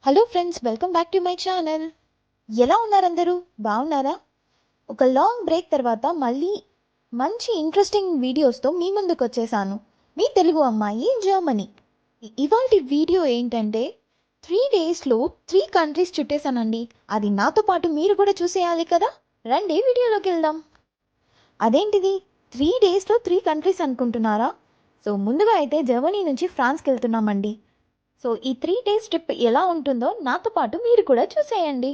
Hello friends, welcome back to my channel. ఎలా ఉన్నారందరూ? బాగున్నారా? ఒక లాంగ్ బ్రేక్ తర్వాత మళ్ళీ మంచి ఇంట్రెస్టింగ్ వీడియోస్తో మీ ముందుకు వచ్చేసాను. మీ తెలుగు అమ్మాయి జర్మనీ. ఇవాల్టి వీడియో ఏంటంటే 3 డేస్లో 3 కంట్రీస్ చుట్టేశానండి. అది నాతో పాటు మీరు కూడా చూసేయాలి కదా. రండి వీడియోలోకి వెళ్దాం. అదేంటిది 3 డేస్లో 3 కంట్రీస్ అనుకుంటున్నారా? సో ముందుగా అయితే జర్మనీ నుంచి ఫ్రాన్స్కి వెళ్తున్నామండి. సో ఈ 3 డేస్ ట్రిప్ ఎలా ఉంటుందో నాతో పాటు మీరు కూడా చూసేయండి.